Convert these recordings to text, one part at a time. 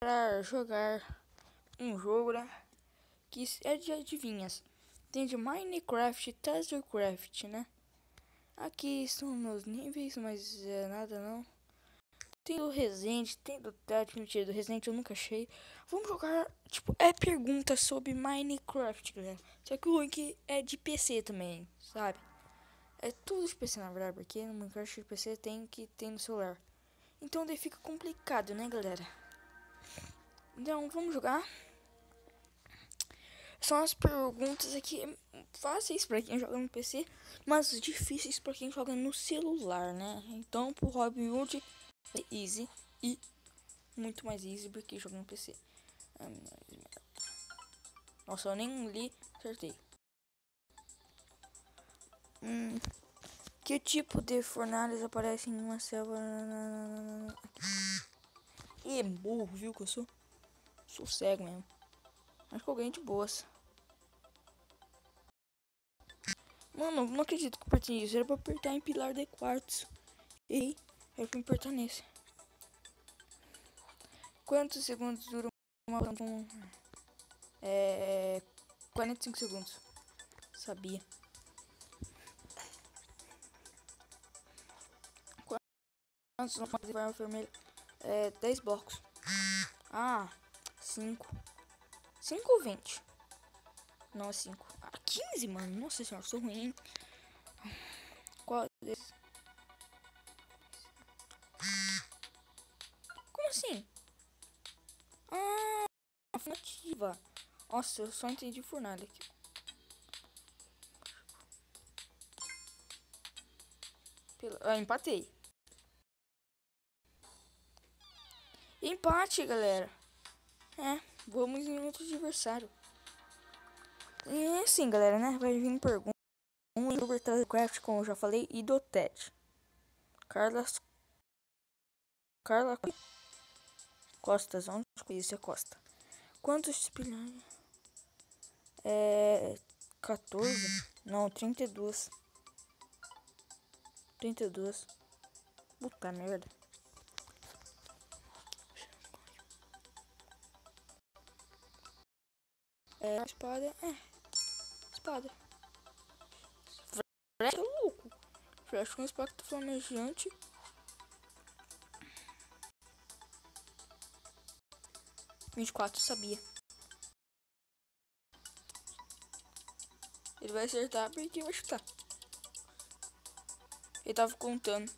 para jogar um jogo, né, que é de adivinhas. Tem de Minecraft e Tethercraft, né? Aqui estão meus níveis, mas é nada não. Tem do Resident, tem do Ted, mentira, do Resident eu nunca achei. Vamos jogar, tipo, é pergunta sobre Minecraft, galera. Só que o link é de PC também, sabe? É tudo de PC na verdade, porque no Minecraft de PC tem que ter no celular. Então daí fica complicado, né, galera? Então vamos jogar. São as perguntas aqui fáceis para quem joga no PC, mas difíceis para quem joga no celular, né? Então pro Robin Hood é easy e muito mais easy do que jogar no PC. Nossa, eu nem li, acertei. Que tipo de fornalhas aparecem em uma selva? E burro, viu que eu sou? Sou cego mesmo. Acho que eu ganhei de boas. Mano, não acredito que eu apertei isso. Era pra apertar em pilar de quartzo. E era pra apertar nesse. Quantos segundos dura uma com 45 segundos. Sabia. Quantos não fazem arma vermelha? 10 blocos. Ah, 5. 5 ou 20? Não, é 5. Ah, 15, mano. Nossa senhora, sou ruim. Qual desses? Como assim? Ah, afirmativa. Nossa, eu só entendi fornalha aqui. Empatei. Empate, galera. Vamos em outro adversário. E assim, galera, né? Vai vir pergunta. Um youtuber Tethercraft, como eu já falei, e do Ted. Carla Costas, onde conhece a Costa? Quantos espilhares? 14? Não, 32. 32. Puta merda. A espada. Espada. Flecha é louco. Flecha com impacto flamejante. 24, sabia. Ele vai acertar porque vai chutar. Ele tava contando.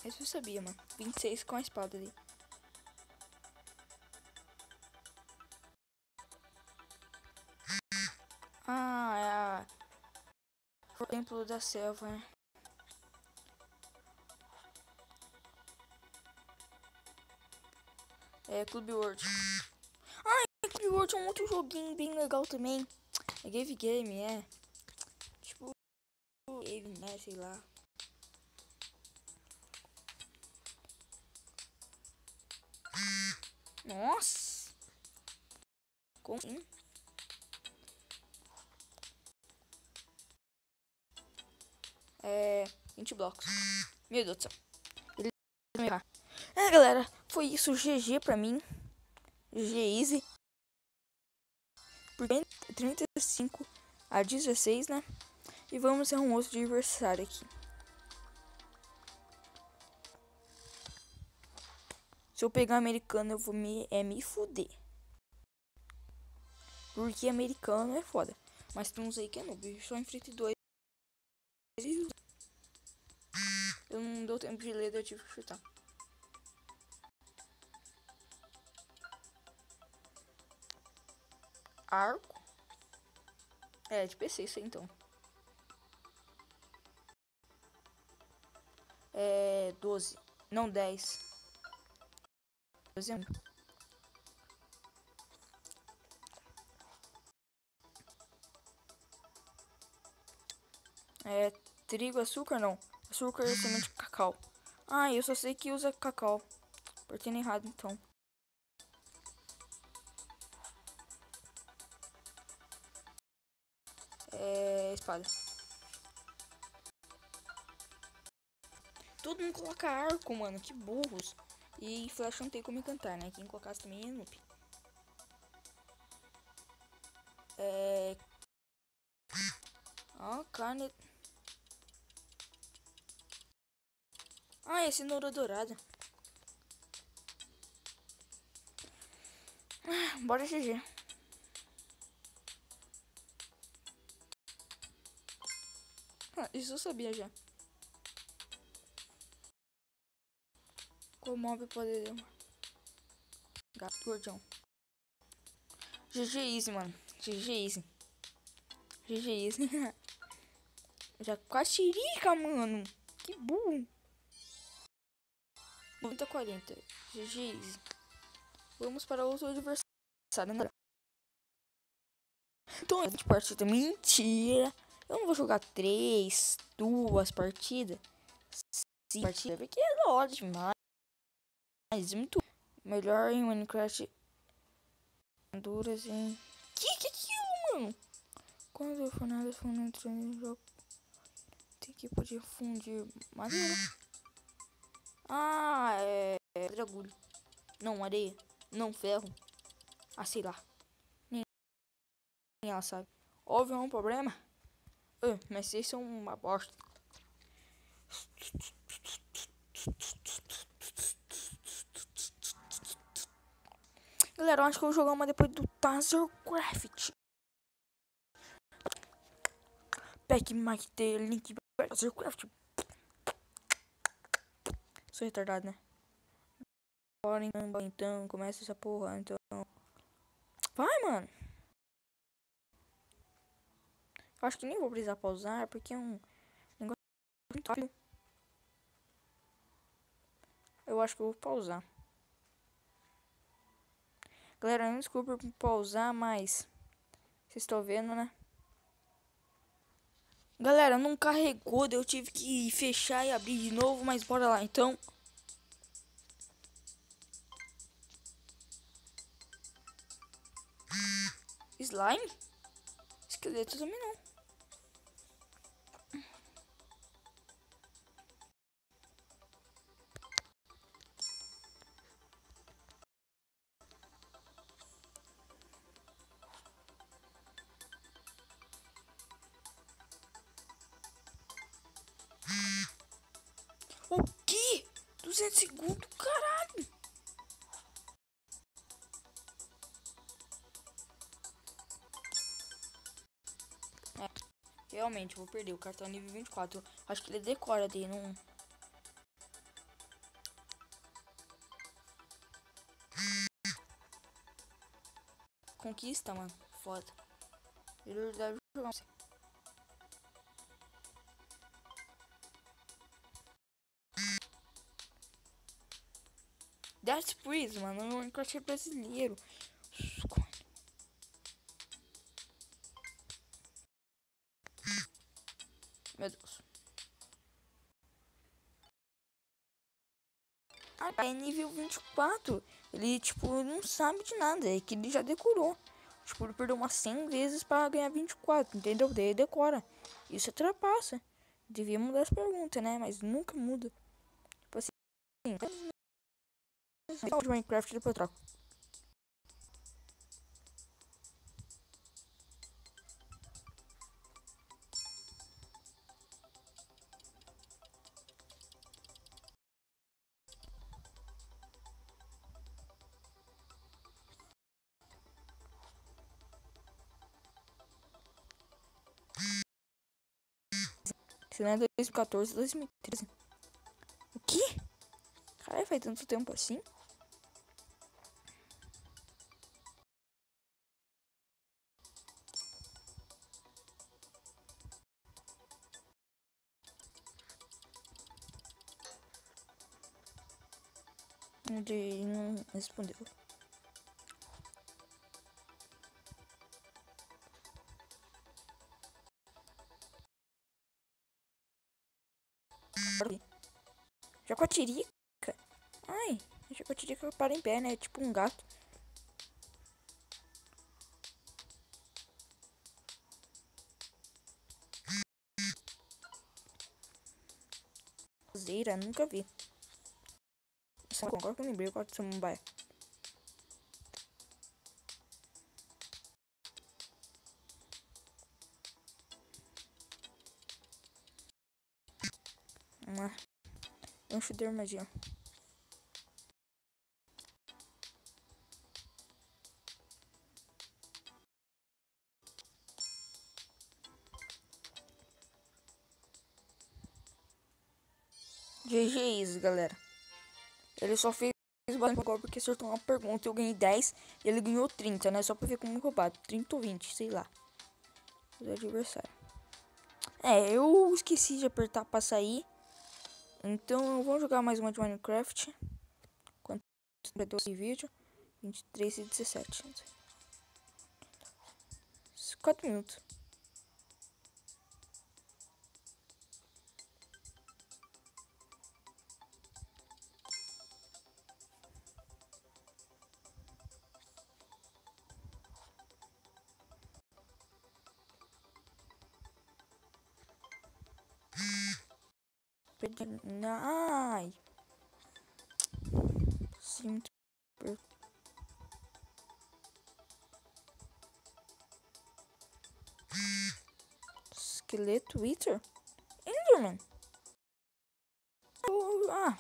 Esse eu sabia, mano. 26 com a espada ali. Ah, o templo da selva, né? Clube World. Clube World é um outro joguinho bem legal também. É Game, tipo, Game, né? Sei lá. Nossa! Como assim? É. 20 blocos. Meu Deus do céu. Ele vai errar. Galera, foi isso. GG pra mim. GG Easy. Por 35-16, né? E vamos a um outro adversário aqui. Se eu pegar americano, eu vou me fuder. Porque americano é foda. Mas tem uns aí que é noob. Só enfrente 2. Eu não deu tempo de ler, eu tive que chutar. Arco. De PC isso aí, então. 12. Não, 10. 12 é 1. Trigo, açúcar não. Açúcar é semente de cacau. Eu só sei que usa cacau. Partendo errado então. Espada. Todo mundo coloca arco, mano. Que burros. E Flash não tem como encantar, né? Quem colocasse também é noob. Ó, carne. Ah, esse cenoura dourada. Bora GG. Isso eu sabia já. Qual mob pode... Gato gordão. GG easy, mano. GG easy. GG easy. Já quatirica, mano. Que burro. 90-40. GG easy. Vamos para outro adversário, né? Então, é de partida. Mentira. Eu não vou jogar 2 partidas. 5 partidas. Porque é da hora demais. Muito melhor em Minecraft. Duras em... Que é aquilo, mano? Quando eu for nada, for entrando no jogo. Tem que poder fundir madeira. Ah, é dragulho. Não, areia. Não, ferro. Ah, sei lá. Nem ela sabe. Houve um problema? Mas vocês são uma bosta. Galera, eu acho que eu vou jogar uma depois do Tazercraft. Pack Mike T, link Tazercraft. Sou retardado, né? Bora então, começa essa porra, então. Vai, mano. Eu acho que nem vou precisar pausar, porque é um negócio muito rápido. Eu acho que eu vou pausar. Galera, não desculpa por pausar, mas... Vocês estão vendo, né? Galera, não carregou, eu tive que fechar e abrir de novo, mas bora lá, então. Slime? Esqueleto também não. O quê? 200 segundos, caralho. Realmente, vou perder. O cartão nível 24. Acho que ele decora dele, não... Conquista, mano. Foda. Ele deve jogar. That's Freeze, mano. O Minecraft é brasileiro. Meu Deus. Ah, é nível 24. Ele, tipo, não sabe de nada. É que ele já decorou. Tipo, ele perdeu umas 100 vezes pra ganhar 24, entendeu? Daí ele decora. Isso é trapaça. Devia mudar as perguntas, né? Mas nunca muda. Tipo assim, de Minecraft depois eu troco. Se não é 2014, 2013. O quê? Caralho, faz tanto tempo assim? Ele não respondeu. Jaguatirica? Ai, a jaguatirica para em pé, né? É tipo um gato. Zeira, nunca vi. Agora que eu lembrei, o quarto samambaia. Vamos lá. É um chute de armadilha. GG isso, galera. Ele só fez bastante agora porque acertou uma pergunta. Eu ganhei 10 e ele ganhou 30, né? Só pra ver como roubado. 30 ou 20, sei lá. O adversário. É, eu esqueci de apertar pra sair. Então vamos jogar mais uma de Minecraft. Quanto tempo esse vídeo? 23 e 17. 4 minutos. Ai. Sim. Esqueleto Wither? Enderman. Ah.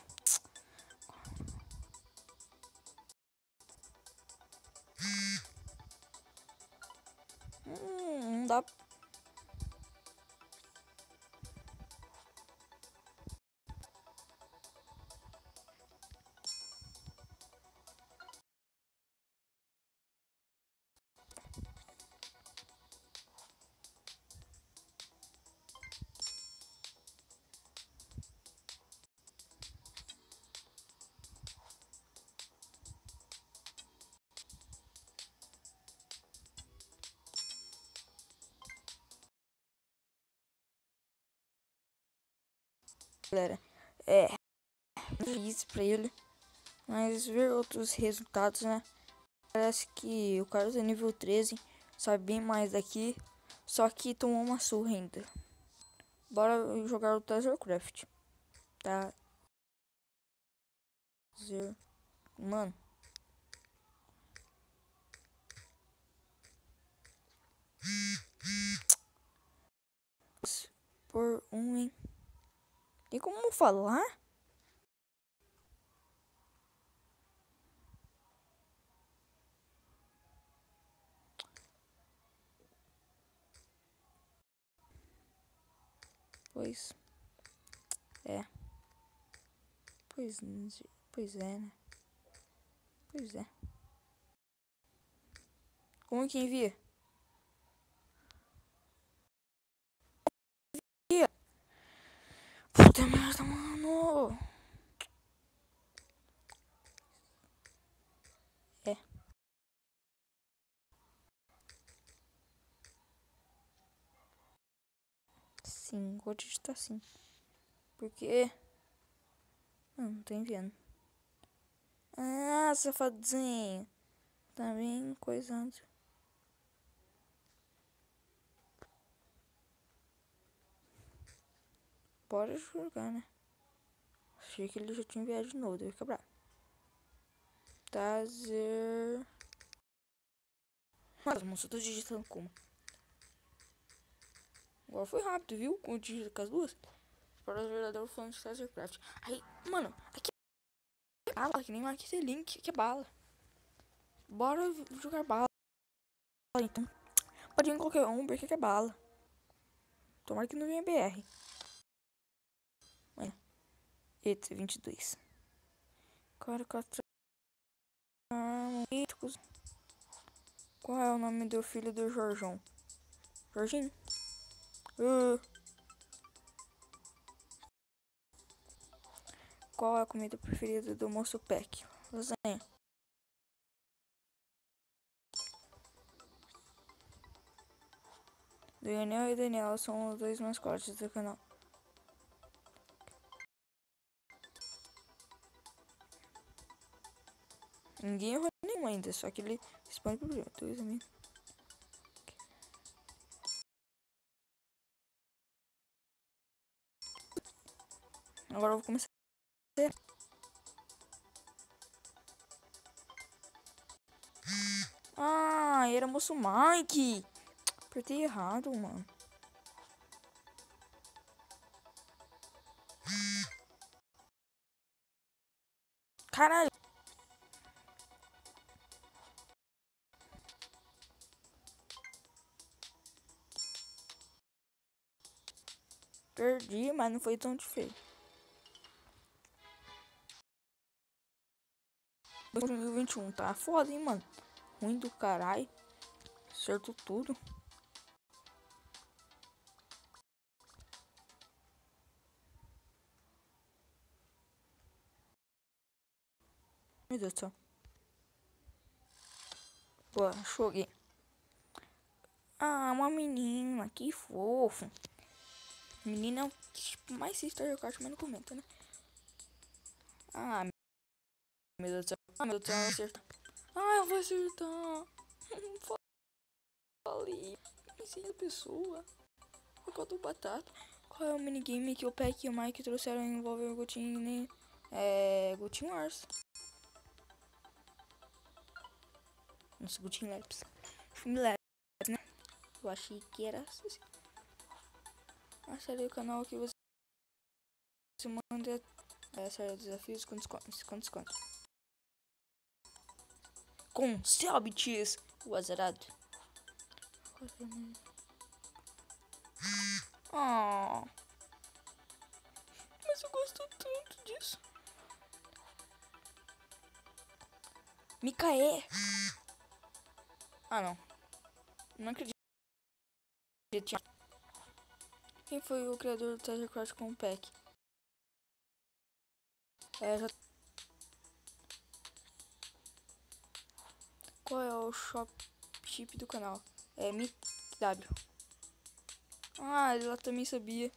Não dá. Galera, isso pra ele, mas ver outros resultados, né? Parece que o cara do nível 13 sabe bem mais daqui, só que tomou uma surra ainda. Bora jogar o Tazercraft, tá? Mano, por um, hein? Tem como falar? Pois é. Pois é, né? Pois é. Como que envia? Puta merda, mano. É. Sim, vou digitar sim. Porque... Não tô enviando. Ah, safadinho. Tá bem coisando. Bora jogar, né? Achei que ele já tinha enviado de novo, deve quebrar. Tazer... Mas, moço, eu tô digitando como? Agora foi rápido, viu? Com o digito com as duas. Para os verdadeiros fãs de Tazercraft. Aí, mano, aqui é bala, que nem Marquise Link, aqui é bala. Bora jogar bala, então. Pode ir em qualquer um, porque aqui é bala. Tomara que não venha BR. Eita, 22. Cara, 4 míticos. Qual é o nome do filho do Jorjão? Jorginho? Qual é a comida preferida do moço Peck? Lasanha. Daniel e Daniela são os dois mascotes do canal. Ninguém errou nenhum ainda, só que ele responde pro primeiro. Dois amigos. Agora eu vou começar. Ah, era moço Mike. Apertei errado, mano. Caralho. Perdi, mas não foi tão difícil. 2021 tá foda, hein, mano. Ruim do caralho. Acertou tudo. Meu Deus do céu. Boa, joguei. Ah, uma menina, que fofo. Menina é o tipo mais Star Kart, mas não comenta, né? Ah, meu Deus do céu. Ah, meu Deus do céu, eu vou acertar. Ah, eu vou acertar. Falei. Ensina a pessoa. Faltou batata. Qual é o minigame que o Peck e o Mike trouxeram envolvendo o Gotin, Gotin Wars? Nossa, Gotin Labs. Filme Labs, né? Eu achei que era assim. Acesse o canal que você manda série de desafios com desconto. Com Selbits, o azarado. Oh, mas eu gosto tanto disso. Micaé. Ah, não. Não acredito. Quem foi o criador do Treasure Crush com o Peck? Qual é o chip do canal? É MW. Ah, ela também sabia.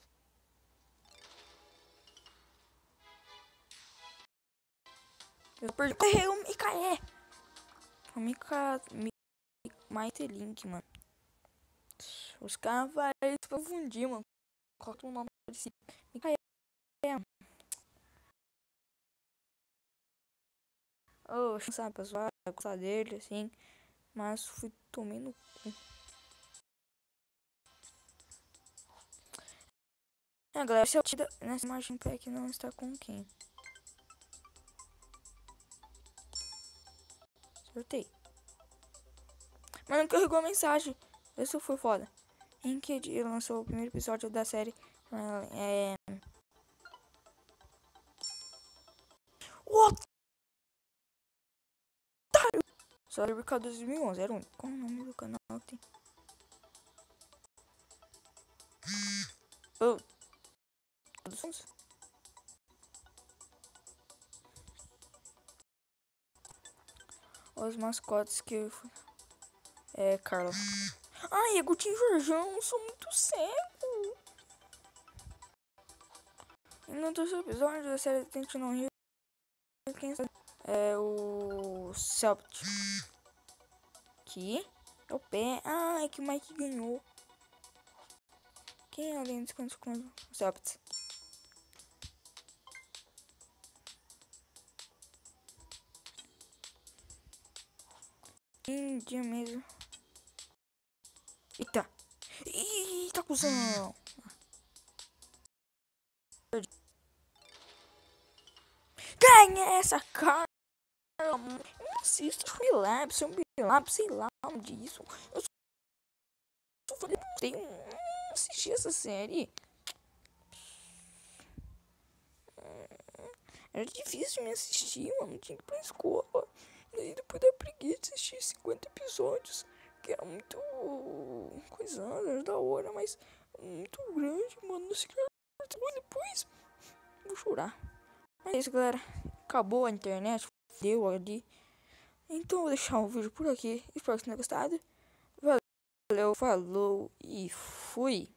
Eu perdi. Errei o Micaé. O Link, mano. Os caras vão se confundir, mano. Coloca o nome desse Micaé. Oh, sabe, pessoal, gostar dele, assim. Mas tomei no cu. Galera, se eu te dar nessa imagem pack não está com quem? Sorteio. Mas não carregou a mensagem. Isso foi foda. Em que dia lançou o primeiro episódio da série? Otário! Só Ricardo 2011, era único. Qual o nome do canal que tem? Oh. Os mascotes que... Carla. Ai, é Gutinho Jorjão, sou muito cego. E no terceiro episódio da série Tente Não Rir, quem sabe? É o Celpt. Que? É o pé. Ah, é que o Mike ganhou. Quem é além dos cantos com o Celpt? Dia mesmo. Eita. Eita, cuzão. Quem é essa cara? Eu não assisto Filab, seu Bilab, sei lá disso. Eu só falei, não assisti essa série. Era difícil me assistir, mano. Tinha que ir pra escola. Daí depois da preguiça de assistir 50 episódios. Que era muito coisando, era da hora, mas muito grande, mano. Não sei o que depois. Vou chorar. Mas é isso, galera. Acabou a internet. Deu ali. Então vou deixar o vídeo por aqui. Espero que vocês tenham gostado. Valeu, falou e fui.